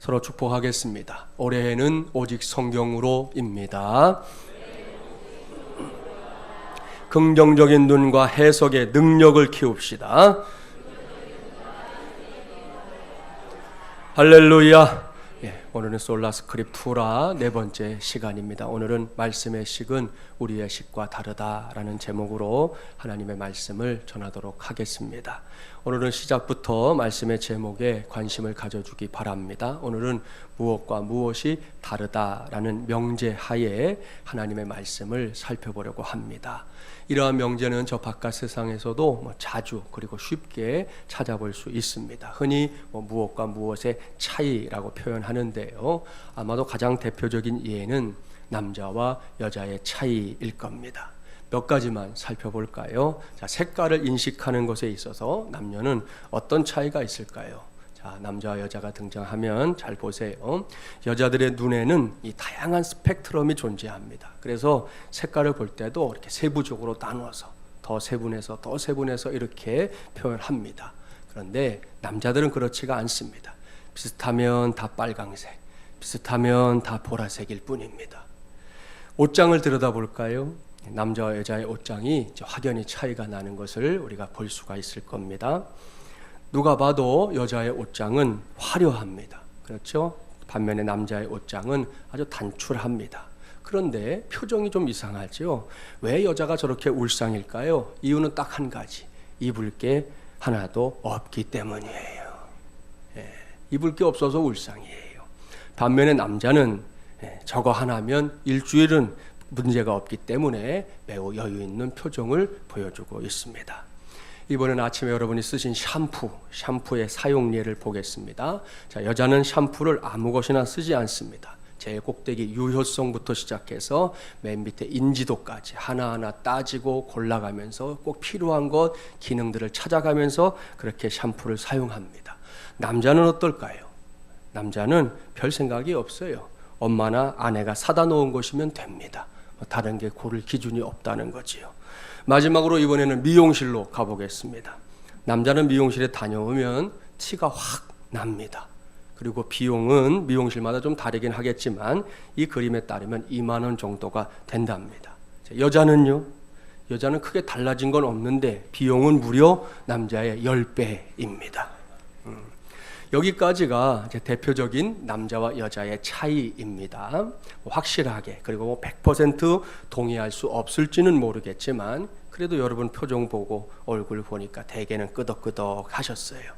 서로 축복하겠습니다. 올해에는 오직 성경으로입니다. 긍정적인 눈과 해석의 능력을 키웁시다. 할렐루야. 오늘은 솔라 스크립투라 네 번째 시간입니다. 오늘은 말씀의 식은 우리의 식과 다르다라는 제목으로 하나님의 말씀을 전하도록 하겠습니다. 오늘은 시작부터 말씀의 제목에 관심을 가져주기 바랍니다. 오늘은 무엇과 무엇이 다르다라는 명제 하에 하나님의 말씀을 살펴보려고 합니다. 이러한 명제는 저 바깥 세상에서도 자주 그리고 쉽게 찾아볼 수 있습니다. 흔히 무엇과 무엇의 차이라고 표현하는데요. 아마도 가장 대표적인 예는 남자와 여자의 차이일 겁니다. 몇 가지만 살펴볼까요? 자, 색깔을 인식하는 것에 있어서 남녀는 어떤 차이가 있을까요? 자, 남자와 여자가 등장하면 잘 보세요. 여자들의 눈에는 이 다양한 스펙트럼이 존재합니다. 그래서 색깔을 볼 때도 이렇게 세부적으로 나누어서 더 세분해서 이렇게 표현합니다. 그런데 남자들은 그렇지가 않습니다. 비슷하면 다 빨강색, 비슷하면 다 보라색일 뿐입니다. 옷장을 들여다볼까요? 남자와 여자의 옷장이 확연히 차이가 나는 것을 우리가 볼 수가 있을 겁니다. 누가 봐도 여자의 옷장은 화려합니다. 그렇죠? 반면에 남자의 옷장은 아주 단출합니다. 그런데 표정이 좀 이상하죠? 왜 여자가 저렇게 울상일까요? 이유는 딱 한 가지. 입을 게 하나도 없기 때문이에요. 입을 게 없어서 울상이에요. 반면에 남자는 저거 하나면 일주일은 문제가 없기 때문에 매우 여유 있는 표정을 보여주고 있습니다. 이번엔 아침에 여러분이 쓰신 샴푸의 사용 예를 보겠습니다. 자, 여자는 샴푸를 아무 것이나 쓰지 않습니다. 제일 꼭대기 유효성부터 시작해서 맨 밑에 인지도까지 하나하나 따지고 골라가면서 꼭 필요한 것, 기능들을 찾아가면서 그렇게 샴푸를 사용합니다. 남자는 어떨까요? 남자는 별 생각이 없어요. 엄마나 아내가 사다 놓은 것이면 됩니다. 다른 게 고를 기준이 없다는 거지요. 마지막으로 이번에는 미용실로 가보겠습니다. 남자는 미용실에 다녀오면 티가 확 납니다. 그리고 비용은 미용실마다 좀 다르긴 하겠지만 이 그림에 따르면 2만 원 정도가 된답니다. 여자는요? 여자는 크게 달라진 건 없는데 비용은 무려 남자의 10배입니다. 여기까지가 이제 대표적인 남자와 여자의 차이입니다. 확실하게 그리고 100% 동의할 수 없을지는 모르겠지만 그래도 여러분 표정 보고 얼굴 보니까 대개는 끄덕끄덕 하셨어요.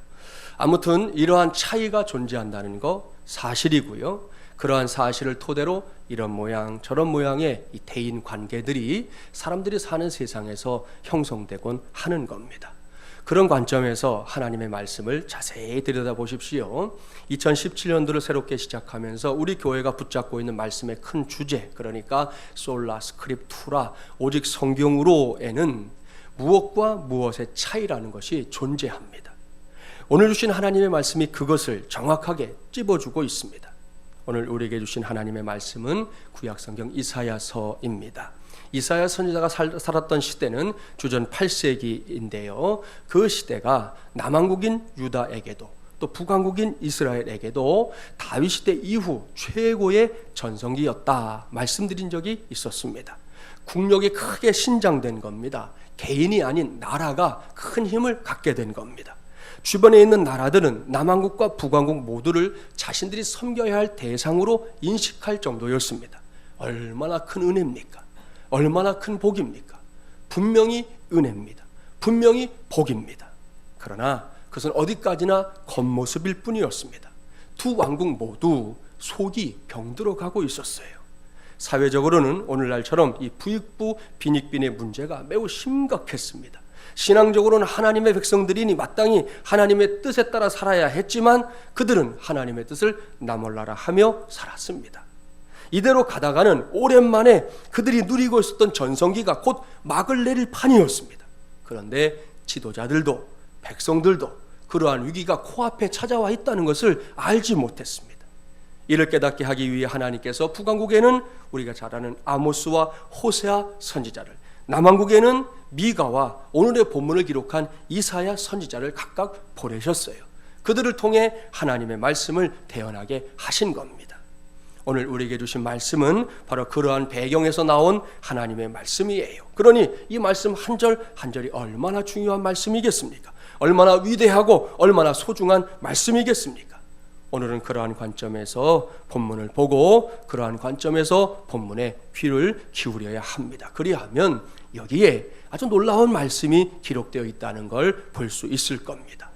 아무튼 이러한 차이가 존재한다는 거 사실이고요. 그러한 사실을 토대로 이런 모양 저런 모양의 이 대인 관계들이 사람들이 사는 세상에서 형성되곤 하는 겁니다. 그런 관점에서 하나님의 말씀을 자세히 들여다보십시오. 2017년도를 새롭게 시작하면서 우리 교회가 붙잡고 있는 말씀의 큰 주제, 그러니까 솔라 스크립투라 오직 성경으로에는 무엇과 무엇의 차이라는 것이 존재합니다. 오늘 주신 하나님의 말씀이 그것을 정확하게 찝어주고 있습니다. 오늘 우리에게 주신 하나님의 말씀은 구약성경 이사야서입니다. 이사야 선지자가 살았던 시대는 주전 8세기인데요. 그 시대가 남왕국인 유다에게도 또 북왕국인 이스라엘에게도 다윗 시대 이후 최고의 전성기였다 말씀드린 적이 있었습니다. 국력이 크게 신장된 겁니다. 개인이 아닌 나라가 큰 힘을 갖게 된 겁니다. 주변에 있는 나라들은 남왕국과 북왕국 모두를 자신들이 섬겨야 할 대상으로 인식할 정도였습니다. 얼마나 큰 은혜입니까? 얼마나 큰 복입니까? 분명히 은혜입니다. 분명히 복입니다. 그러나 그것은 어디까지나 겉모습일 뿐이었습니다. 두 왕국 모두 속이 병들어가고 있었어요. 사회적으로는 오늘날처럼 이 부익부 빈익빈의 문제가 매우 심각했습니다. 신앙적으로는 하나님의 백성들이니 마땅히 하나님의 뜻에 따라 살아야 했지만 그들은 하나님의 뜻을 나몰라라 하며 살았습니다. 이대로 가다가는 오랜만에 그들이 누리고 있었던 전성기가 곧 막을 내릴 판이었습니다. 그런데 지도자들도 백성들도 그러한 위기가 코앞에 찾아와 있다는 것을 알지 못했습니다. 이를 깨닫게 하기 위해 하나님께서 북왕국에는 우리가 잘 아는 아모스와 호세아 선지자를, 남왕국에는 미가와 오늘의 본문을 기록한 이사야 선지자를 각각 보내셨어요. 그들을 통해 하나님의 말씀을 대언하게 하신 겁니다. 오늘 우리에게 주신 말씀은 바로 그러한 배경에서 나온 하나님의 말씀이에요. 그러니 이 말씀 한 절 한 절이 얼마나 중요한 말씀이겠습니까? 얼마나 위대하고 얼마나 소중한 말씀이겠습니까? 오늘은 그러한 관점에서 본문을 보고 그러한 관점에서 본문에 귀를 기울여야 합니다. 그리하면 여기에 아주 놀라운 말씀이 기록되어 있다는 걸 볼 수 있을 겁니다.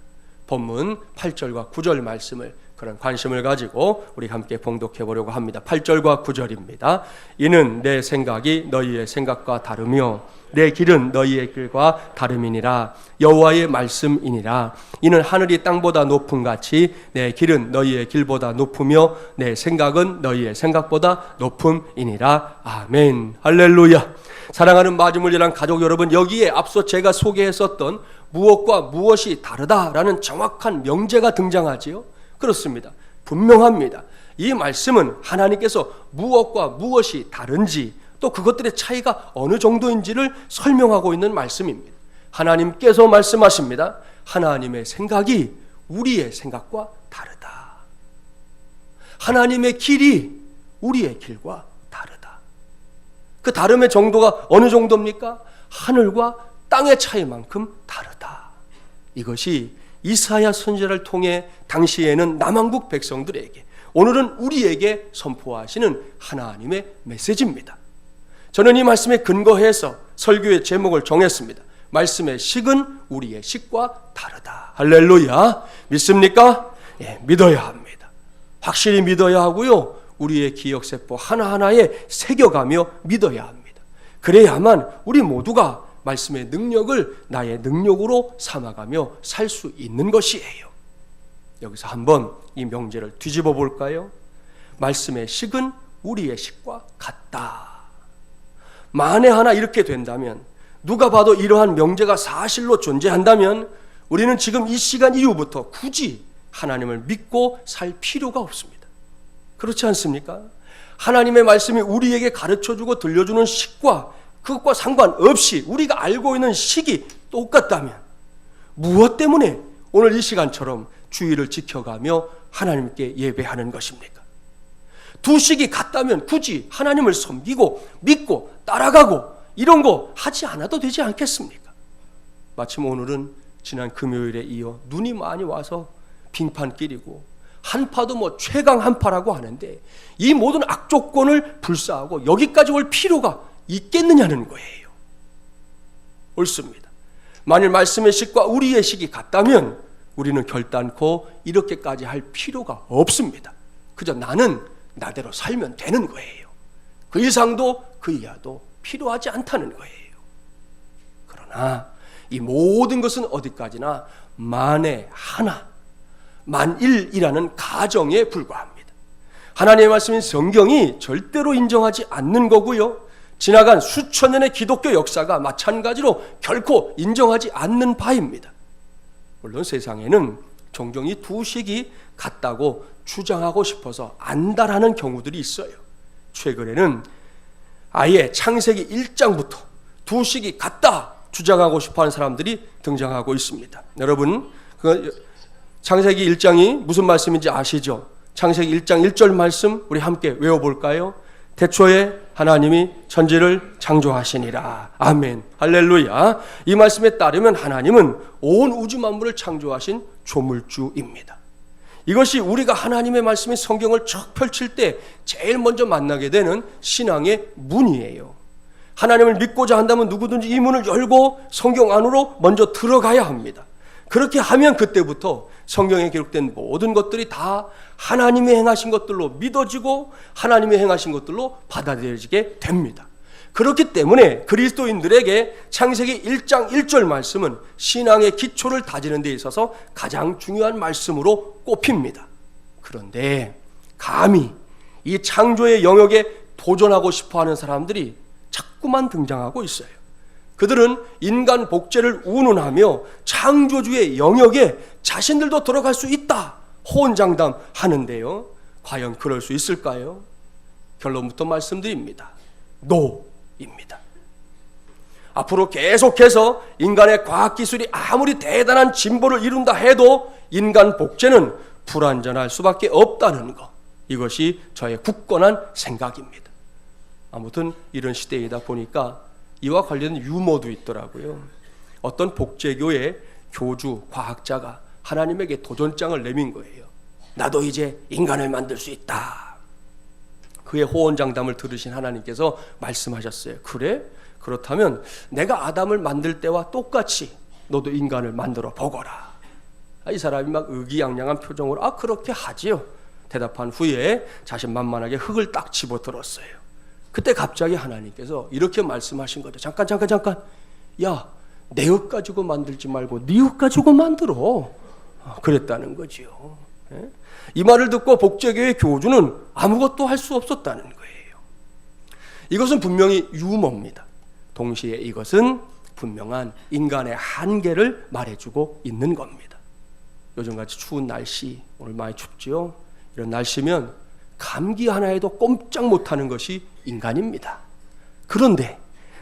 본문 8절과 9절 말씀을 그런 관심을 가지고 우리 함께 봉독해 보려고 합니다. 8절과 9절입니다. 이는 내 생각이 너희의 생각과 다르며 내 길은 너희의 길과 다름이니라. 여호와의 말씀이니라. 이는 하늘이 땅보다 높음 같이 내 길은 너희의 길보다 높으며 내 생각은 너희의 생각보다 높음이니라. 아멘. 할렐루야. 사랑하는 마지물이란 가족 여러분, 여기에 앞서 제가 소개했었던 무엇과 무엇이 다르다라는 정확한 명제가 등장하지요. 그렇습니다. 분명합니다. 이 말씀은 하나님께서 무엇과 무엇이 다른지 또 그것들의 차이가 어느 정도인지를 설명하고 있는 말씀입니다. 하나님께서 말씀하십니다. 하나님의 생각이 우리의 생각과 다르다. 하나님의 길이 우리의 길과 다르다. 그 다름의 정도가 어느 정도입니까? 하늘과 땅의 차이만큼 다르다. 이것이 이사야 선지자를 통해 당시에는 남한국 백성들에게, 오늘은 우리에게 선포하시는 하나님의 메시지입니다. 저는 이 말씀에 근거해서 설교의 제목을 정했습니다. 말씀의 식은 우리의 식과 다르다. 할렐루야. 믿습니까? 예, 믿어야 합니다. 확실히 믿어야 하고요, 우리의 기억세포 하나하나에 새겨가며 믿어야 합니다. 그래야만 우리 모두가 말씀의 능력을 나의 능력으로 삼아가며 살 수 있는 것이에요. 여기서 한번 이 명제를 뒤집어 볼까요? 말씀의 식은 우리의 식과 같다. 만에 하나 이렇게 된다면, 누가 봐도 이러한 명제가 사실로 존재한다면 우리는 지금 이 시간 이후부터 굳이 하나님을 믿고 살 필요가 없습니다. 그렇지 않습니까? 하나님의 말씀이 우리에게 가르쳐주고 들려주는 식과 그것과 상관없이 우리가 알고 있는 식이 똑같다면 무엇 때문에 오늘 이 시간처럼 주의를 지켜가며 하나님께 예배하는 것입니까? 두 식이 같다면 굳이 하나님을 섬기고 믿고 따라가고 이런 거 하지 않아도 되지 않겠습니까? 마침 오늘은 지난 금요일에 이어 눈이 많이 와서 빙판길이고 한파도 최강 한파라고 하는데 이 모든 악조건을 불사하고 여기까지 올 필요가 있겠느냐는 거예요. 옳습니다. 만일 말씀의 식과 우리의 식이 같다면 우리는 결단코 이렇게까지 할 필요가 없습니다. 그저 나는 나대로 살면 되는 거예요. 그 이상도 그 이하도 필요하지 않다는 거예요. 그러나 이 모든 것은 어디까지나 만에 하나, 만일이라는 가정에 불과합니다. 하나님의 말씀인 성경이 절대로 인정하지 않는 거고요, 지나간 수천 년의 기독교 역사가 마찬가지로 결코 인정하지 않는 바입니다. 물론 세상에는 종종 이 두 식이 같다고 주장하고 싶어서 안다라는 경우들이 있어요. 최근에는 아예 창세기 1장부터 두 식이 같다 주장하고 싶어하는 사람들이 등장하고 있습니다. 여러분, 창세기 1장이 무슨 말씀인지 아시죠? 창세기 1장 1절 말씀 우리 함께 외워볼까요? 태초에 하나님이 천지를 창조하시니라. 아멘. 할렐루야. 이 말씀에 따르면 하나님은 온 우주 만물을 창조하신 조물주입니다. 이것이 우리가 하나님의 말씀인 성경을 쭉 펼칠 때 제일 먼저 만나게 되는 신앙의 문이에요. 하나님을 믿고자 한다면 누구든지 이 문을 열고 성경 안으로 먼저 들어가야 합니다. 그렇게 하면 그때부터 성경에 기록된 모든 것들이 다 하나님이 행하신 것들로 믿어지고 하나님이 행하신 것들로 받아들여지게 됩니다. 그렇기 때문에 그리스도인들에게 창세기 1장 1절 말씀은 신앙의 기초를 다지는 데 있어서 가장 중요한 말씀으로 꼽힙니다. 그런데 감히 이 창조의 영역에 도전하고 싶어하는 사람들이 자꾸만 등장하고 있어요. 그들은 인간 복제를 운운하며 창조주의 영역에 자신들도 들어갈 수 있다 호언장담하는데요, 과연 그럴 수 있을까요? 결론부터 말씀드립니다. 노입니다. 앞으로 계속해서 인간의 과학기술이 아무리 대단한 진보를 이룬다 해도 인간 복제는 불완전할 수밖에 없다는 것, 이것이 저의 굳건한 생각입니다. 아무튼 이런 시대이다 보니까 이와 관련된 유머도 있더라고요. 어떤 복제교의 교주, 과학자가 하나님에게 도전장을 내민 거예요. 나도 이제 인간을 만들 수 있다. 그의 호언장담을 들으신 하나님께서 말씀하셨어요. 그래? 그렇다면 내가 아담을 만들 때와 똑같이 너도 인간을 만들어 보거라. 이 사람이 막 의기양양한 표정으로 그렇게 하지요. 대답한 후에 자신만만하게 흙을 딱 집어들었어요. 그때 갑자기 하나님께서 이렇게 말씀하신 거죠. 잠깐. 야, 내 흙 가지고 만들지 말고 네 흙 가지고 만들어. 그랬다는 거지요. 이 말을 듣고 복제교의 교주는 아무것도 할 수 없었다는 거예요. 이것은 분명히 유머입니다. 동시에 이것은 분명한 인간의 한계를 말해주고 있는 겁니다. 요즘같이 추운 날씨, 오늘 많이 춥지요? 이런 날씨면 감기 하나에도 꼼짝 못하는 것이 인간입니다. 그런데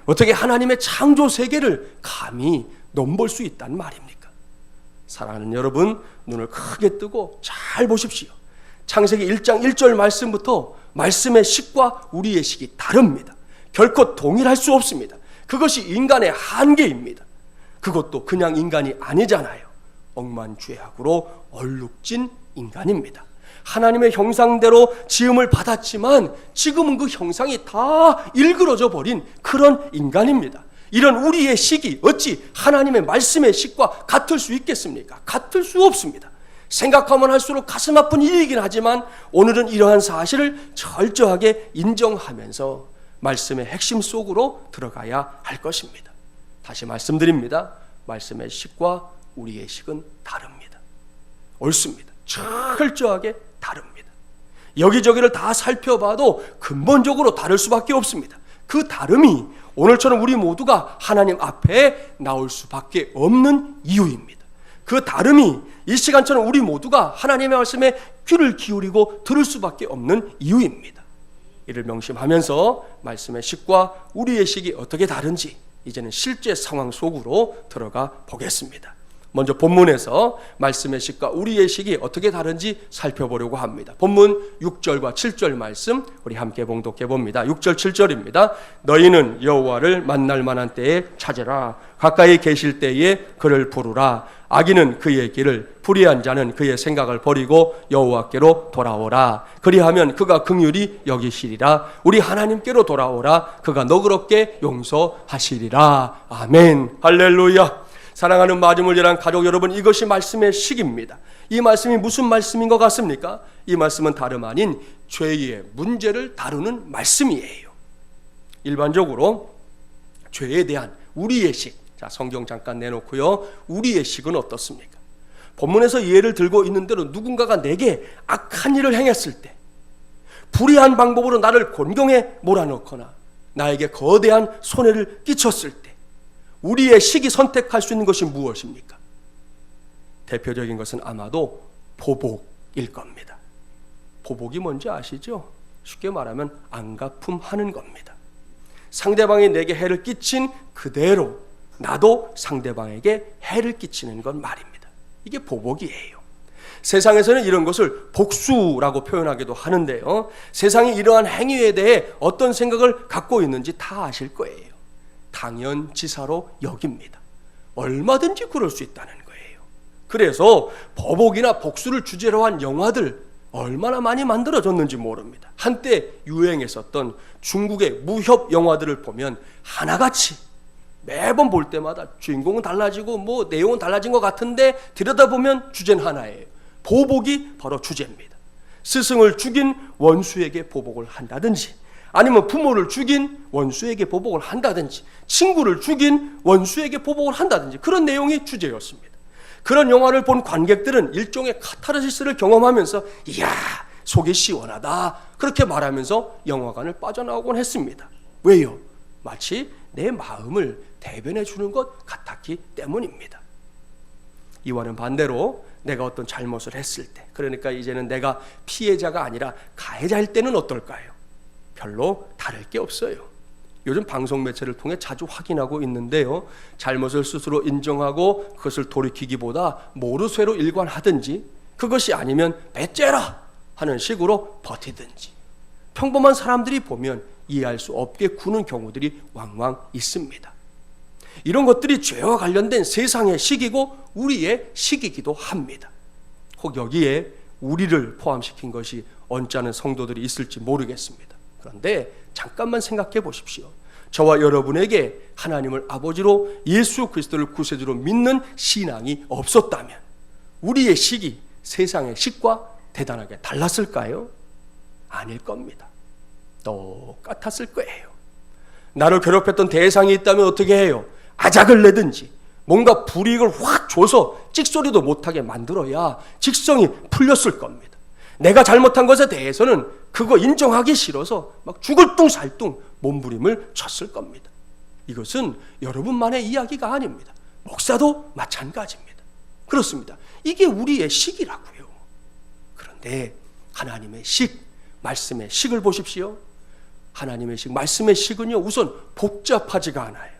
어떻게 하나님의 창조 세계를 감히 넘볼 수 있단 말입니까? 사랑하는 여러분, 눈을 크게 뜨고 잘 보십시오. 창세기 1장 1절 말씀부터 말씀의 식과 우리의 식이 다릅니다. 결코 동일할 수 없습니다. 그것이 인간의 한계입니다. 그것도 그냥 인간이 아니잖아요. 억만죄악으로 얼룩진 인간입니다. 하나님의 형상대로 지음을 받았지만 지금은 그 형상이 다 일그러져 버린 그런 인간입니다. 이런 우리의 식이 어찌 하나님의 말씀의 식과 같을 수 있겠습니까? 같을 수 없습니다. 생각하면 할수록 가슴 아픈 일이긴 하지만 오늘은 이러한 사실을 철저하게 인정하면서 말씀의 핵심 속으로 들어가야 할 것입니다. 다시 말씀드립니다. 말씀의 식과 우리의 식은 다릅니다. 옳습니다. 철저하게 다릅니다. 여기저기를 다 살펴봐도 근본적으로 다를 수밖에 없습니다. 그 다름이 오늘처럼 우리 모두가 하나님 앞에 나올 수밖에 없는 이유입니다. 그 다름이 이 시간처럼 우리 모두가 하나님의 말씀에 귀를 기울이고 들을 수밖에 없는 이유입니다. 이를 명심하면서 말씀의 식과 우리의 식이 어떻게 다른지 이제는 실제 상황 속으로 들어가 보겠습니다. 먼저 본문에서 말씀의 식과 우리의 식이 어떻게 다른지 살펴보려고 합니다. 본문 6절과 7절 말씀 우리 함께 봉독해 봅니다. 6절 7절입니다. 너희는 여호와를 만날 만한 때에 찾으라. 가까이 계실 때에 그를 부르라. 악인은 그의 길을, 불의한 자는 그의 생각을 버리고 여호와께로 돌아오라. 그리하면 그가 긍휼히 여기시리라. 우리 하나님께로 돌아오라. 그가 너그럽게 용서하시리라. 아멘. 할렐루야. 사랑하는 마음을 열한 가족 여러분, 이것이 말씀의 식입니다. 이 말씀이 무슨 말씀인 것 같습니까? 이 말씀은 다름 아닌 죄의 문제를 다루는 말씀이에요. 일반적으로 죄에 대한 우리의 식, 자 성경 잠깐 내놓고요. 우리의 식은 어떻습니까? 본문에서 예를 들고 있는 대로 누군가가 내게 악한 일을 행했을 때, 불의한 방법으로 나를 곤경에 몰아넣거나 나에게 거대한 손해를 끼쳤을 때 우리의 식이 선택할 수 있는 것이 무엇입니까? 대표적인 것은 아마도 보복일 겁니다. 보복이 뭔지 아시죠? 쉽게 말하면 안갚음하는 겁니다. 상대방이 내게 해를 끼친 그대로 나도 상대방에게 해를 끼치는 건 말입니다. 이게 보복이에요. 세상에서는 이런 것을 복수라고 표현하기도 하는데요. 세상이 이러한 행위에 대해 어떤 생각을 갖고 있는지 다 아실 거예요. 당연지사로 여깁니다. 얼마든지 그럴 수 있다는 거예요. 그래서 보복이나 복수를 주제로 한 영화들 얼마나 많이 만들어졌는지 모릅니다. 한때 유행했었던 중국의 무협 영화들을 보면 하나같이 매번 볼 때마다 주인공은 달라지고 뭐 내용은 달라진 것 같은데 들여다보면 주제는 하나예요. 보복이 바로 주제입니다. 스승을 죽인 원수에게 보복을 한다든지, 아니면 부모를 죽인 원수에게 보복을 한다든지, 친구를 죽인 원수에게 보복을 한다든지, 그런 내용이 주제였습니다. 그런 영화를 본 관객들은 일종의 카타르시스를 경험하면서 이야 속이 시원하다 그렇게 말하면서 영화관을 빠져나오곤 했습니다. 왜요? 마치 내 마음을 대변해 주는 것 같았기 때문입니다. 이와는 반대로 내가 어떤 잘못을 했을 때, 그러니까 이제는 내가 피해자가 아니라 가해자일 때는 어떨까요? 별로 다를 게 없어요. 요즘 방송 매체를 통해 자주 확인하고 있는데요, 잘못을 스스로 인정하고 그것을 돌이키기보다 모르쇠로 일관하든지, 그것이 아니면 배째라 하는 식으로 버티든지, 평범한 사람들이 보면 이해할 수 없게 구는 경우들이 왕왕 있습니다. 이런 것들이 죄와 관련된 세상의 식이고 우리의 식이기도 합니다. 혹 여기에 우리를 포함시킨 것이 언짢은 성도들이 있을지 모르겠습니다. 그런데 잠깐만 생각해 보십시오. 저와 여러분에게 하나님을 아버지로 예수 그리스도를 구세주로 믿는 신앙이 없었다면 우리의 식이 세상의 식과 대단하게 달랐을까요? 아닐 겁니다. 똑같았을 거예요. 나를 괴롭혔던 대상이 있다면 어떻게 해요? 아작을 내든지 뭔가 불이익을 확 줘서 찍소리도 못하게 만들어야 직성이 풀렸을 겁니다. 내가 잘못한 것에 대해서는 그거 인정하기 싫어서 막 죽을 뚱살뚱 몸부림을 쳤을 겁니다. 이것은 여러분만의 이야기가 아닙니다. 목사도 마찬가지입니다. 그렇습니다. 이게 우리의 식이라고요. 그런데 하나님의 식, 말씀의 식을 보십시오. 하나님의 식, 말씀의 식은요, 우선 복잡하지가 않아요.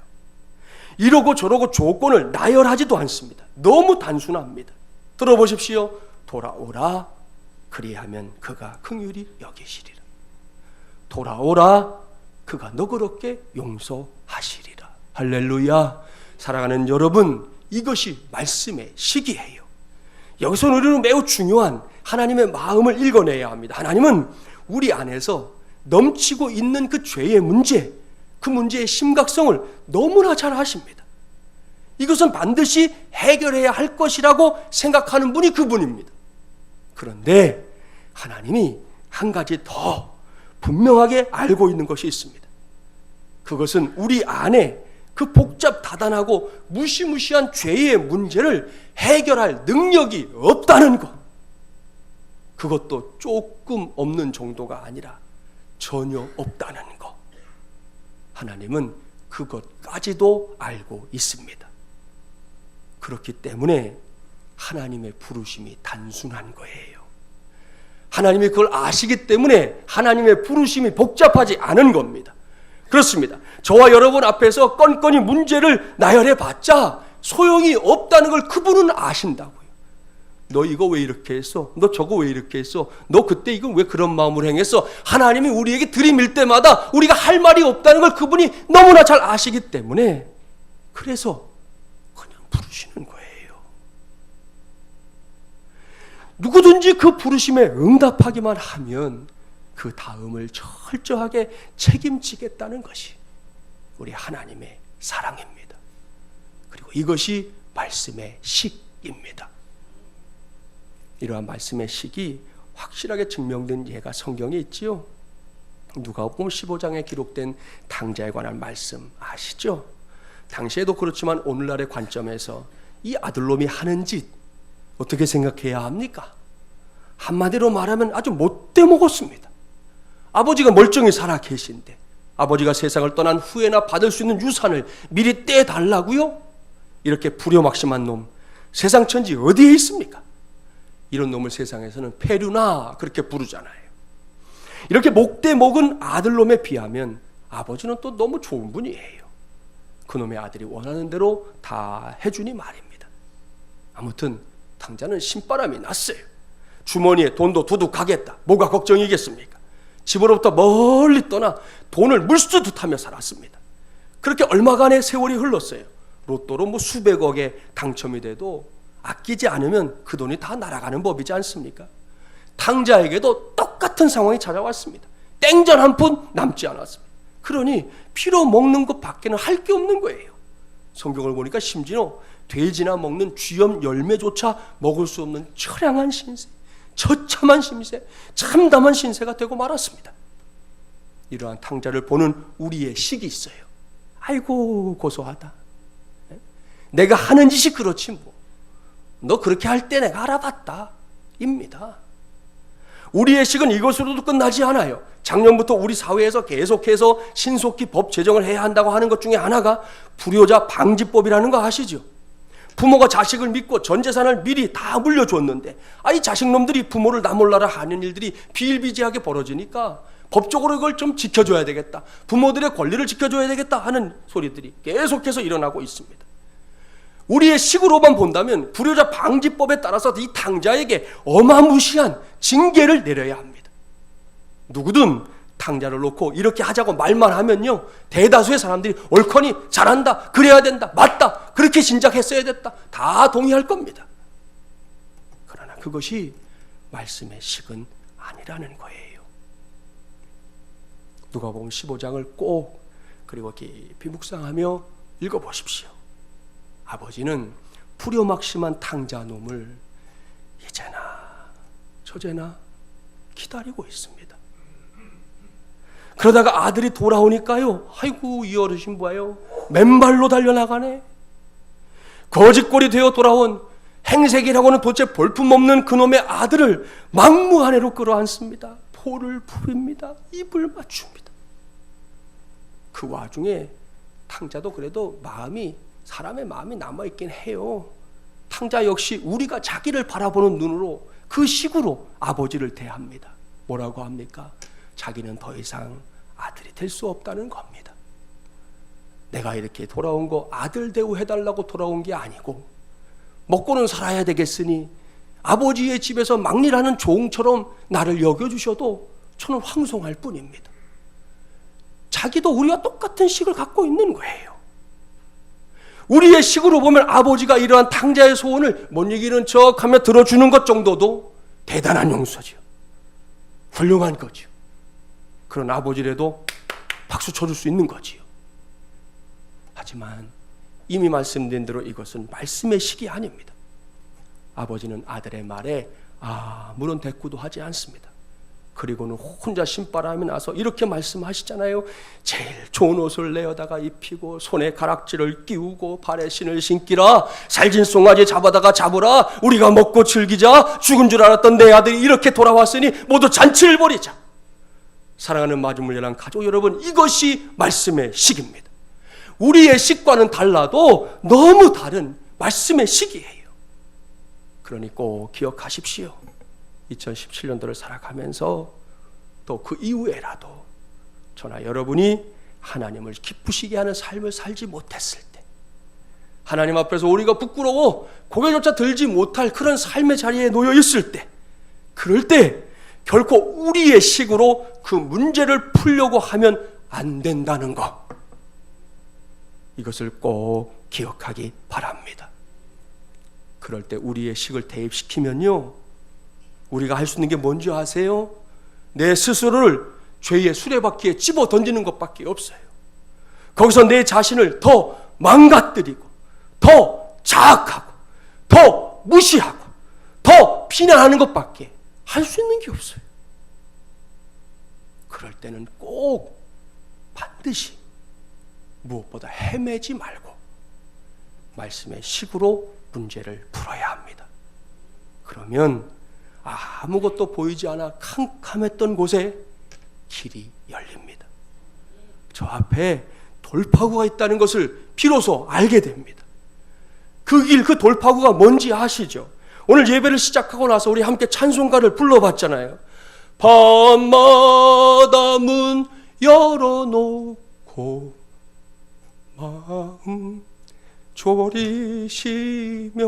이러고 저러고 조건을 나열하지도 않습니다. 너무 단순합니다. 들어보십시오. 돌아오라, 그리하면 그가 긍휼히 여기시리라. 돌아오라, 그가 너그럽게 용서하시리라. 할렐루야. 사랑하는 여러분, 이것이 말씀의 식이에요. 여기서 우리는 매우 중요한 하나님의 마음을 읽어내야 합니다. 하나님은 우리 안에서 넘치고 있는 그 죄의 문제, 그 문제의 심각성을 너무나 잘 아십니다. 이것은 반드시 해결해야 할 것이라고 생각하는 분이 그분입니다. 그런데 하나님이 한 가지 더 분명하게 알고 있는 것이 있습니다. 그것은 우리 안에 그 복잡다단하고 무시무시한 죄의 문제를 해결할 능력이 없다는 것. 그것도 조금 없는 정도가 아니라 전혀 없다는 것. 하나님은 그것까지도 알고 있습니다. 그렇기 때문에 하나님의 부르심이 단순한 거예요. 하나님이 그걸 아시기 때문에 하나님의 부르심이 복잡하지 않은 겁니다. 그렇습니다. 저와 여러분 앞에서 건건이 문제를 나열해 봤자 소용이 없다는 걸 그분은 아신다고요. 너 이거 왜 이렇게 했어? 너 저거 왜 이렇게 했어? 너 그때 이거 왜 그런 마음으로 행했어? 하나님이 우리에게 들이밀 때마다 우리가 할 말이 없다는 걸 그분이 너무나 잘 아시기 때문에 그래서 그냥 부르시는 거예요. 누구든지 그 부르심에 응답하기만 하면 그 다음을 철저하게 책임지겠다는 것이 우리 하나님의 사랑입니다. 그리고 이것이 말씀의 식입니다. 이러한 말씀의 식이 확실하게 증명된 예가 성경에 있지요. 누가복음 15장에 기록된 탕자에 관한 말씀 아시죠? 당시에도 그렇지만 오늘날의 관점에서 이 아들놈이 하는 짓 어떻게 생각해야 합니까? 한마디로 말하면 아주 못돼 먹었습니다. 아버지가 멀쩡히 살아 계신데 아버지가 세상을 떠난 후에나 받을 수 있는 유산을 미리 떼달라고요? 이렇게 불효막심한 놈, 세상 천지 어디에 있습니까? 이런 놈을 세상에서는 폐류나 그렇게 부르잖아요. 이렇게 목대 먹은 아들놈에 비하면 아버지는 또 너무 좋은 분이에요. 그놈의 아들이 원하는 대로 다 해주니 말입니다. 아무튼 탕자는 신바람이 났어요. 주머니에 돈도 두둑하겠다. 뭐가 걱정이겠습니까? 집으로부터 멀리 떠나 돈을 물수듯하며 살았습니다. 그렇게 얼마간의 세월이 흘렀어요. 로또로 수백억에 당첨이 돼도 아끼지 않으면 그 돈이 다 날아가는 법이지 않습니까? 탕자에게도 똑같은 상황이 찾아왔습니다. 땡전 한 푼 남지 않았습니다. 그러니 피로 먹는 것 밖에는 할 게 없는 거예요. 성경을 보니까 심지어 돼지나 먹는 쥐염 열매조차 먹을 수 없는 처량한 신세, 처참한 신세, 참담한 신세가 되고 말았습니다. 이러한 탕자를 보는 우리의 식이 있어요. 아이고 고소하다. 내가 하는 짓이 그렇지 뭐. 너 그렇게 할 때 내가 알아봤다 입니다. 우리의 식은 이것으로도 끝나지 않아요. 작년부터 우리 사회에서 계속해서 신속히 법 제정을 해야 한다고 하는 것 중에 하나가 불효자 방지법이라는 거 아시죠? 부모가 자식을 믿고 전 재산을 미리 다 물려줬는데 이 자식놈들이 부모를 나몰라라 하는 일들이 비일비재하게 벌어지니까 법적으로 이걸 좀 지켜줘야 되겠다, 부모들의 권리를 지켜줘야 되겠다 하는 소리들이 계속해서 일어나고 있습니다. 우리의 식으로만 본다면 불효자 방지법에 따라서 이 탕자에게 어마무시한 징계를 내려야 합니다. 누구든 탕자를 놓고 이렇게 하자고 말만 하면요, 대다수의 사람들이 옳거니 잘한다, 그래야 된다, 맞다, 그렇게 진작했어야 됐다, 다 동의할 겁니다. 그러나 그것이 말씀의 식은 아니라는 거예요. 누가복음 15장을 꼭 그리고 깊이 묵상하며 읽어보십시오. 아버지는 불효막심한 탕자 놈을 이제나 저제나 기다리고 있습니다. 그러다가 아들이 돌아오니까요, 아이고 이 어르신 봐요, 맨발로 달려나가네. 거짓골이 되어 돌아온 행색이라고는 도대체 볼품없는 그놈의 아들을 막무가내로 끌어안습니다. 포를 부립니다. 입을 맞춥니다. 그 와중에 탕자도 그래도 사람의 마음이 남아있긴 해요. 탕자 역시 우리가 자기를 바라보는 눈으로 그 식으로 아버지를 대합니다. 뭐라고 합니까? 자기는 더 이상 아들이 될 수 없다는 겁니다. 내가 이렇게 돌아온 거 아들 대우해달라고 돌아온 게 아니고, 먹고는 살아야 되겠으니 아버지의 집에서 막일하는 종처럼 나를 여겨주셔도 저는 황송할 뿐입니다. 자기도 우리와 똑같은 식을 갖고 있는 거예요. 우리의 식으로 보면 아버지가 이러한 탕자의 소원을 못 이기는 척하며 들어주는 것 정도도 대단한 용서죠. 훌륭한 거죠. 그런 아버지라도 박수 쳐줄 수 있는 거지요. 하지만 이미 말씀드린 대로 이것은 말씀의 식이 아닙니다. 아버지는 아들의 말에 아무런 대꾸도 하지 않습니다. 그리고는 혼자 신바람이 나서 이렇게 말씀하시잖아요. 제일 좋은 옷을 내어다가 입히고 손에 가락지를 끼우고 발에 신을 신기라. 살진 송아지 잡으라. 우리가 먹고 즐기자. 죽은 줄 알았던 내 아들이 이렇게 돌아왔으니 모두 잔치를 벌이자. 사랑하는 마주물려난 가족 여러분, 이것이 말씀의 식입니다. 우리의 식과는 달라도 너무 다른 말씀의 식이에요. 그러니 꼭 기억하십시오. 2017년도를 살아가면서 또 그 이후에라도 저나 여러분이 하나님을 기쁘시게 하는 삶을 살지 못했을 때, 하나님 앞에서 우리가 부끄러워 고개조차 들지 못할 그런 삶의 자리에 놓여 있을 때, 그럴 때 결코 우리의 식으로 그 문제를 풀려고 하면 안 된다는 것, 이것을 꼭 기억하기 바랍니다. 그럴 때 우리의 식을 대입시키면요, 우리가 할 수 있는 게 뭔지 아세요? 내 스스로를 죄의 수레바퀴에 집어 던지는 것밖에 없어요. 거기서 내 자신을 더 망가뜨리고, 더 자학하고, 더 무시하고, 더 비난하는 것밖에 할 수 있는 게 없어요. 그럴 때는 꼭 반드시 무엇보다 헤매지 말고 말씀의 식으로 문제를 풀어야 합니다. 그러면 아무것도 보이지 않아 캄캄했던 곳에 길이 열립니다. 저 앞에 돌파구가 있다는 것을 비로소 알게 됩니다. 그 길, 그 돌파구가 뭔지 아시죠? 오늘 예배를 시작하고 나서 우리 함께 찬송가를 불러봤잖아요. 밤마다 문 열어놓고 마음 졸이시며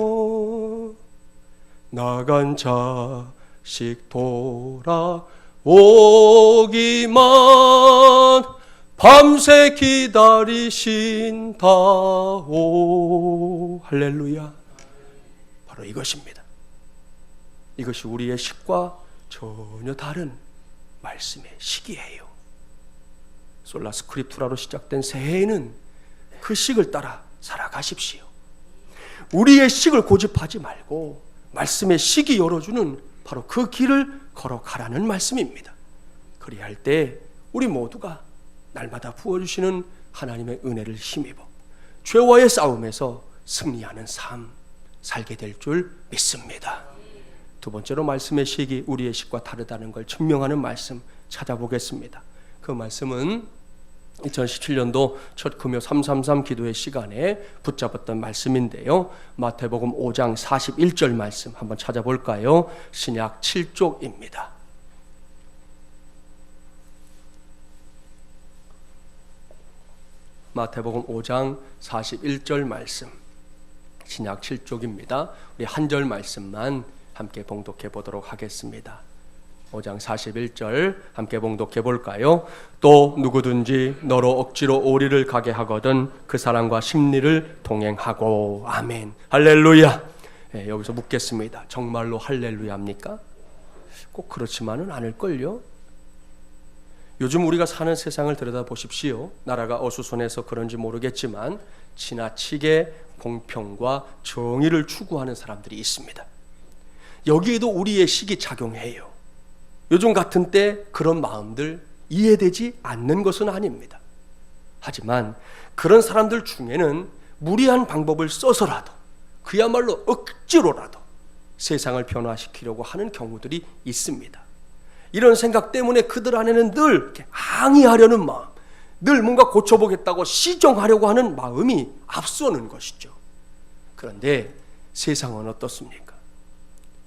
나간 자식 돌아오기만 밤새 기다리신다오. 할렐루야. 바로 이것입니다. 이것이 우리의 식과 전혀 다른 말씀의 식이에요. 솔라 스크립투라로 시작된 새해에는 그 식을 따라 살아가십시오. 우리의 식을 고집하지 말고 말씀의 식이 열어주는 바로 그 길을 걸어가라는 말씀입니다. 그리할 때 우리 모두가 날마다 부어주시는 하나님의 은혜를 힘입어 죄와의 싸움에서 승리하는 삶 살게 될 줄 믿습니다. 두 번째로 말씀의 식이 우리의 식과 다르다는 걸 증명하는 말씀 찾아보겠습니다. 그 말씀은 2017년도 첫 금요 333 기도의 시간에 붙잡았던 말씀인데요. 마태복음 5장 41절 말씀 한번 찾아볼까요? 신약 7쪽입니다. 마태복음 5장 41절 말씀, 신약 7쪽입니다. 우리 한 절 말씀만 함께 봉독해 보도록 하겠습니다. 5장 41절 함께 봉독해 볼까요? 또 누구든지 너로 억지로 오리를 가게 하거든 그 사람과 심리를 동행하고. 아멘. 할렐루야. 네, 여기서 묻겠습니다. 정말로 할렐루야입니까? 꼭 그렇지만은 않을걸요. 요즘 우리가 사는 세상을 들여다보십시오. 나라가 어수선해서 그런지 모르겠지만 지나치게 공평과 정의를 추구하는 사람들이 있습니다. 여기에도 우리의 식이 작용해요. 요즘 같은 때 그런 마음들 이해되지 않는 것은 아닙니다. 하지만 그런 사람들 중에는 무리한 방법을 써서라도, 그야말로 억지로라도 세상을 변화시키려고 하는 경우들이 있습니다. 이런 생각 때문에 그들 안에는 늘 이렇게 항의하려는 마음, 늘 뭔가 고쳐보겠다고 시정하려고 하는 마음이 앞서는 것이죠. 그런데 세상은 어떻습니까?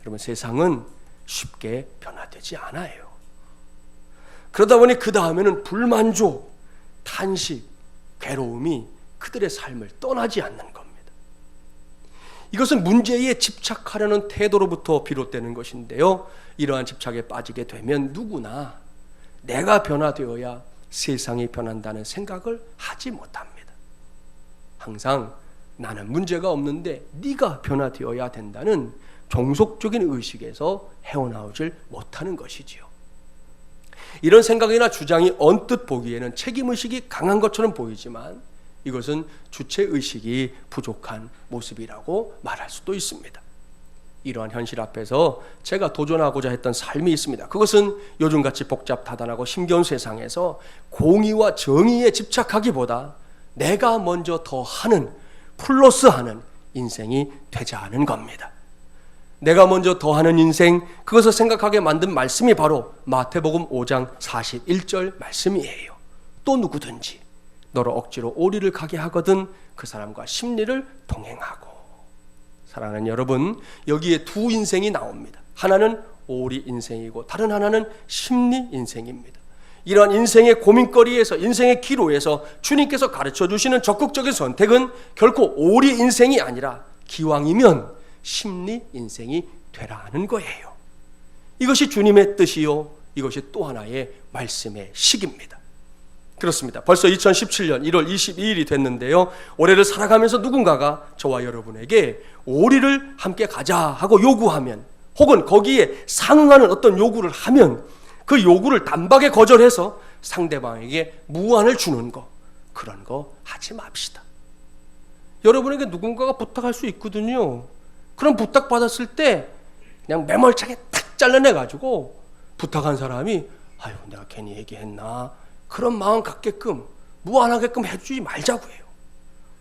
여러분, 세상은 쉽게 변화되지 않아요. 그러다 보니 그 다음에는 불만족, 탄식, 괴로움이 그들의 삶을 떠나지 않는 겁니다. 이것은 문제에 집착하려는 태도로부터 비롯되는 것인데요, 이러한 집착에 빠지게 되면 누구나 내가 변화되어야 세상이 변한다는 생각을 하지 못합니다. 항상 나는 문제가 없는데 네가 변화되어야 된다는 종속적인 의식에서 헤어나오질 못하는 것이지요. 이런 생각이나 주장이 언뜻 보기에는 책임의식이 강한 것처럼 보이지만 이것은 주체의식이 부족한 모습이라고 말할 수도 있습니다. 이러한 현실 앞에서 제가 도전하고자 했던 삶이 있습니다. 그것은 요즘같이 복잡다단하고 힘겨운 세상에서 공의와 정의에 집착하기보다 내가 먼저 더 하는, 플러스하는 인생이 되자는 겁니다. 내가 먼저 더하는 인생, 그것을 생각하게 만든 말씀이 바로 마태복음 5장 41절 말씀이에요. 또 누구든지 너로 억지로 오리를 가게 하거든 그 사람과 심리를 동행하고. 사랑하는 여러분, 여기에 두 인생이 나옵니다. 하나는 오리 인생이고 다른 하나는 심리 인생입니다. 이러한 인생의 고민거리에서, 인생의 기로에서 주님께서 가르쳐 주시는 적극적인 선택은 결코 오리 인생이 아니라 기왕이면 심리 인생이 되라는 거예요. 이것이 주님의 뜻이요, 이것이 또 하나의 말씀의 식입니다. 그렇습니다. 벌써 2017년 1월 22일이 됐는데요, 올해를 살아가면서 누군가가 저와 여러분에게 오리를 함께 가자 하고 요구하면, 혹은 거기에 상응하는 어떤 요구를 하면 그 요구를 단박에 거절해서 상대방에게 무안을 주는 거, 그런 거 하지 맙시다. 여러분에게 누군가가 부탁할 수 있거든요. 그럼 부탁받았을 때 그냥 매몰차게 탁 잘라내가지고 부탁한 사람이 아유 내가 괜히 얘기했나, 그런 마음 갖게끔 무안하게끔 해주지 말자고 해요.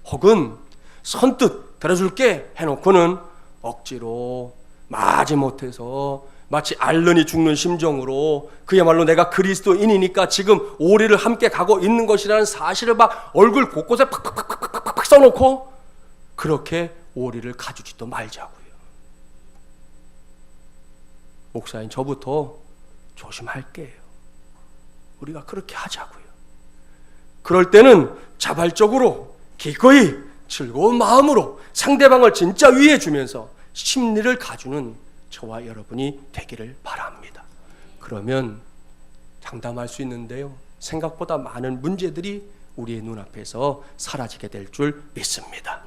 혹은 선뜻 들어줄게 해놓고는 억지로 마지못해서 마치 앓느니 죽는 심정으로 그야말로 내가 그리스도인이니까 지금 오리를 함께 가고 있는 것이라는 사실을 막 얼굴 곳곳에 팍팍팍팍팍 써놓고 그렇게 오리를 가주지도 말자고요. 목사님, 저부터 조심할게요. 우리가 그렇게 하자고요. 그럴 때는 자발적으로 기꺼이 즐거운 마음으로 상대방을 진짜 위해 주면서 심리를 가주는 저와 여러분이 되기를 바랍니다. 그러면 장담할 수 있는데요, 생각보다 많은 문제들이 우리의 눈앞에서 사라지게 될 줄 믿습니다.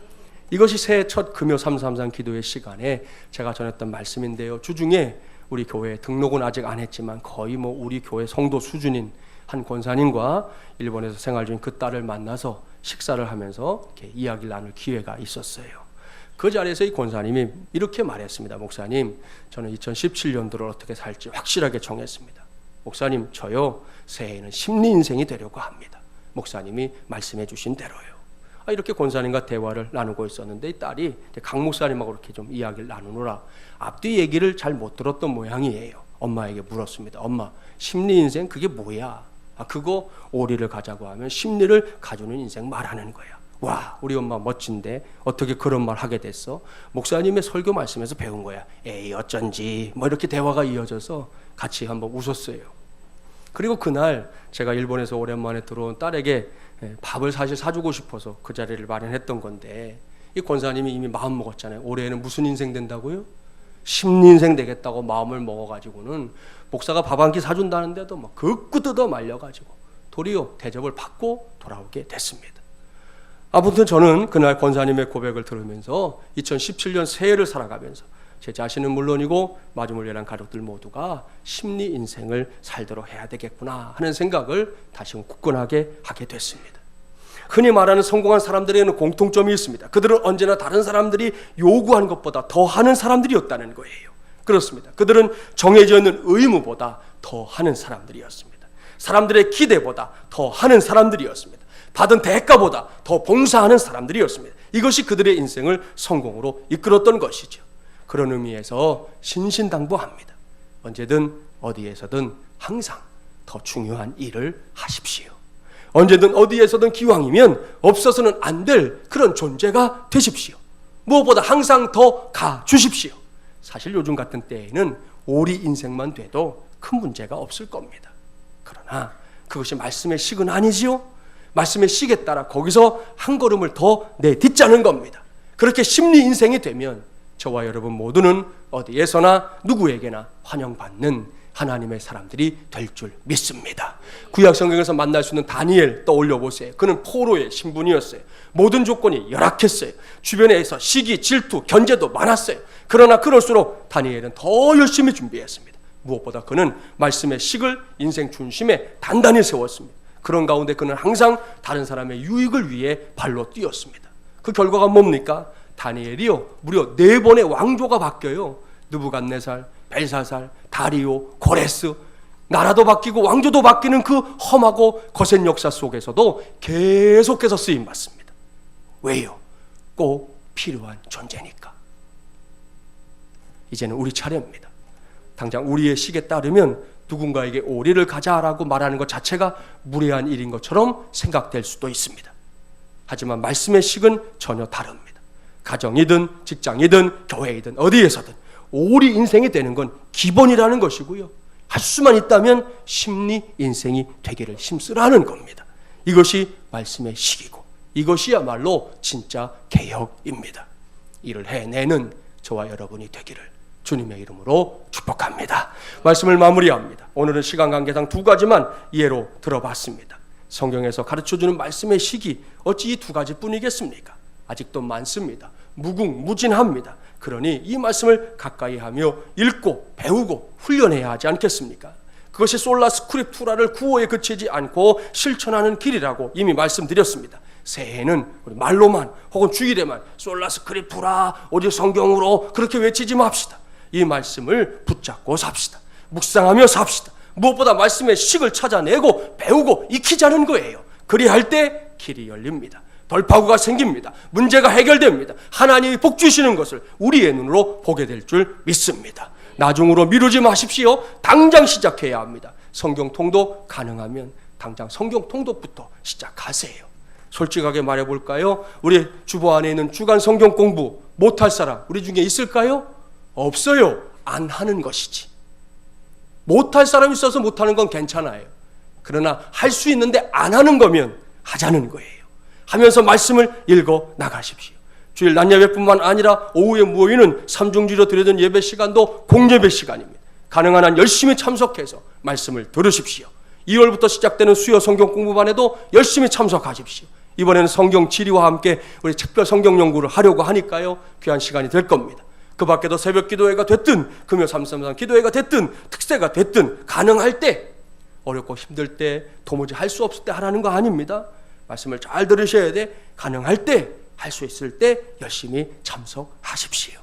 이것이 새해 첫 금요 333 기도의 시간에 제가 전했던 말씀인데요, 주중에 우리 교회 등록은 아직 안 했지만 거의 우리 교회 성도 수준인 한 권사님과 일본에서 생활 중인 그 딸을 만나서 식사를 하면서 이렇게 이야기를 나눌 기회가 있었어요. 그 자리에서 이 권사님이 이렇게 말했습니다. 목사님, 저는 2017년도를 어떻게 살지 확실하게 정했습니다. 목사님, 저요 새해에는 심리 인생이 되려고 합니다. 목사님이 말씀해 주신 대로요. 이렇게 권사님과 대화를 나누고 있었는데 이 딸이 강 목사님하고 이렇게 좀 이야기를 나누느라 앞뒤 얘기를 잘 못 들었던 모양이에요. 엄마에게 물었습니다. 엄마, 심리 인생 그게 뭐야? 그거 오리를 가자고 하면 심리를 가주는 인생 말하는 거야. 와, 우리 엄마 멋진데 어떻게 그런 말 하게 됐어? 목사님의 설교 말씀에서 배운 거야. 에이 어쩐지. 이렇게 대화가 이어져서 같이 한번 웃었어요. 그리고 그날 제가 일본에서 오랜만에 들어온 딸에게 밥을 사실 사주고 싶어서 그 자리를 마련했던 건데, 이 권사님이 이미 마음 먹었잖아요. 올해는 무슨 인생 된다고요? 심리인생 되겠다고 마음을 먹어가지고는 목사가 밥 한 끼 사준다는데도 막 극구 뜯어 말려가지고 도리어 대접을 받고 돌아오게 됐습니다. 아무튼 저는 그날 권사님의 고백을 들으면서 2017년 새해를 살아가면서 제 자신은 물론이고 마주물려난 가족들 모두가 심리 인생을 살도록 해야 되겠구나 하는 생각을 다시 굳건하게 하게 됐습니다. 흔히 말하는 성공한 사람들에게는 공통점이 있습니다. 그들은 언제나 다른 사람들이 요구하는 것보다 더 하는 사람들이었다는 거예요. 그렇습니다. 그들은 정해져 있는 의무보다 더 하는 사람들이었습니다. 사람들의 기대보다 더 하는 사람들이었습니다. 받은 대가보다 더 봉사하는 사람들이었습니다. 이것이 그들의 인생을 성공으로 이끌었던 것이죠. 그런 의미에서 신신당부합니다. 언제든 어디에서든 항상 더 중요한 일을 하십시오. 언제든 어디에서든 기왕이면 없어서는 안 될 그런 존재가 되십시오. 무엇보다 항상 더 가주십시오. 사실 요즘 같은 때에는 오리 인생만 돼도 큰 문제가 없을 겁니다. 그러나 그것이 말씀의 식은 아니지요. 말씀의 식에 따라 거기서 한 걸음을 더 내딛자는 겁니다. 그렇게 심리 인생이 되면 저와 여러분 모두는 어디에서나 누구에게나 환영받는 하나님의 사람들이 될 줄 믿습니다. 구약 성경에서 만날 수 있는 다니엘 떠올려 보세요. 그는 포로의 신분이었어요. 모든 조건이 열악했어요. 주변에서 시기, 질투, 견제도 많았어요. 그러나 그럴수록 다니엘은 더 열심히 준비했습니다. 무엇보다 그는 말씀의 식을 인생 중심에 단단히 세웠습니다. 그런 가운데 그는 항상 다른 사람의 유익을 위해 발로 뛰었습니다. 그 결과가 뭡니까? 다니엘이요, 무려 4번의 왕조가 바뀌어요. 느부갓네살, 벨사살, 다리오, 고레스, 나라도 바뀌고 왕조도 바뀌는 그 험하고 거센 역사 속에서도 계속해서 쓰임받습니다. 왜요? 꼭 필요한 존재니까. 이제는 우리 차례입니다. 당장 우리의 식에 따르면 누군가에게 오리를 가자라고 말하는 것 자체가 무례한 일인 것처럼 생각될 수도 있습니다. 하지만 말씀의 식은 전혀 다릅니다. 가정이든 직장이든 교회이든 어디에서든 오리 인생이 되는 건 기본이라는 것이고요. 할 수만 있다면 심리 인생이 되기를 힘쓰라는 겁니다. 이것이 말씀의 식이고 이것이야말로 진짜 개혁입니다. 이를 해내는 저와 여러분이 되기를 주님의 이름으로 축복합니다. 말씀을 마무리합니다. 오늘은 시간 관계상 2가지만 예로 들어봤습니다. 성경에서 가르쳐주는 말씀의 식이 어찌 이 2가지뿐이겠습니까? 아직도 많습니다. 무궁무진합니다. 그러니 이 말씀을 가까이 하며 읽고 배우고 훈련해야 하지 않겠습니까? 그것이 솔라 스크립투라를 구호에 그치지 않고 실천하는 길이라고 이미 말씀드렸습니다. 새해에는 우리 말로만 혹은 주일에만 솔라 스크립투라 오직 성경으로 그렇게 외치지 맙시다. 이 말씀을 붙잡고 삽시다. 묵상하며 삽시다. 무엇보다 말씀의 식을 찾아내고 배우고 익히자는 거예요. 그리할 때 길이 열립니다. 돌파구가 생깁니다. 문제가 해결됩니다. 하나님이 복 주시는 것을 우리의 눈으로 보게 될 줄 믿습니다. 나중으로 미루지 마십시오. 당장 시작해야 합니다. 성경통독 가능하면 당장 성경통독부터 시작하세요. 솔직하게 말해볼까요? 우리 주보 안에 있는 주간 성경 공부 못할 사람 우리 중에 있을까요? 없어요. 안 하는 것이지. 못할 사람이 있어서 못하는 건 괜찮아요. 그러나 할 수 있는데 안 하는 거면 하자는 거예요. 하면서 말씀을 읽어 나가십시오. 주일 낮 예배뿐만 아니라 오후에 모이는 삼중주로 드려진 예배 시간도 공예배 시간입니다. 가능한 한 열심히 참석해서 말씀을 들으십시오. 2월부터 시작되는 수요 성경 공부반에도 열심히 참석하십시오. 이번에는 성경 지리와 함께 우리 특별 성경 연구를 하려고 하니까요. 귀한 시간이 될 겁니다. 그 밖에도 새벽 기도회가 됐든 금요 333 기도회가 됐든 특세가 됐든 가능할 때, 어렵고 힘들 때, 도무지 할 수 없을 때 하라는 거 아닙니다. 말씀을 잘 들으셔야 돼. 가능할 때, 할 수 있을 때 열심히 참석하십시오.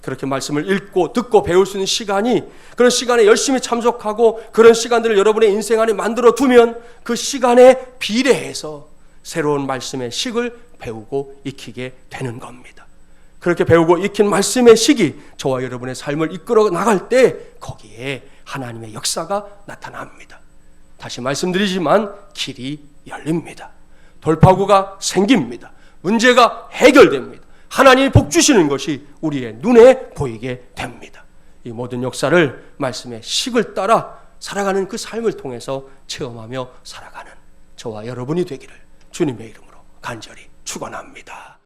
그렇게 말씀을 읽고 듣고 배울 수 있는 시간이, 그런 시간에 열심히 참석하고 그런 시간들을 여러분의 인생 안에 만들어 두면 그 시간에 비례해서 새로운 말씀의 식을 배우고 익히게 되는 겁니다. 그렇게 배우고 익힌 말씀의 식이 저와 여러분의 삶을 이끌어 나갈 때 거기에 하나님의 역사가 나타납니다. 다시 말씀드리지만 길이 열립니다. 돌파구가 생깁니다. 문제가 해결됩니다. 하나님이 복 주시는 것이 우리의 눈에 보이게 됩니다. 이 모든 역사를 말씀의 식을 따라 살아가는 그 삶을 통해서 체험하며 살아가는 저와 여러분이 되기를 주님의 이름으로 간절히 축원합니다.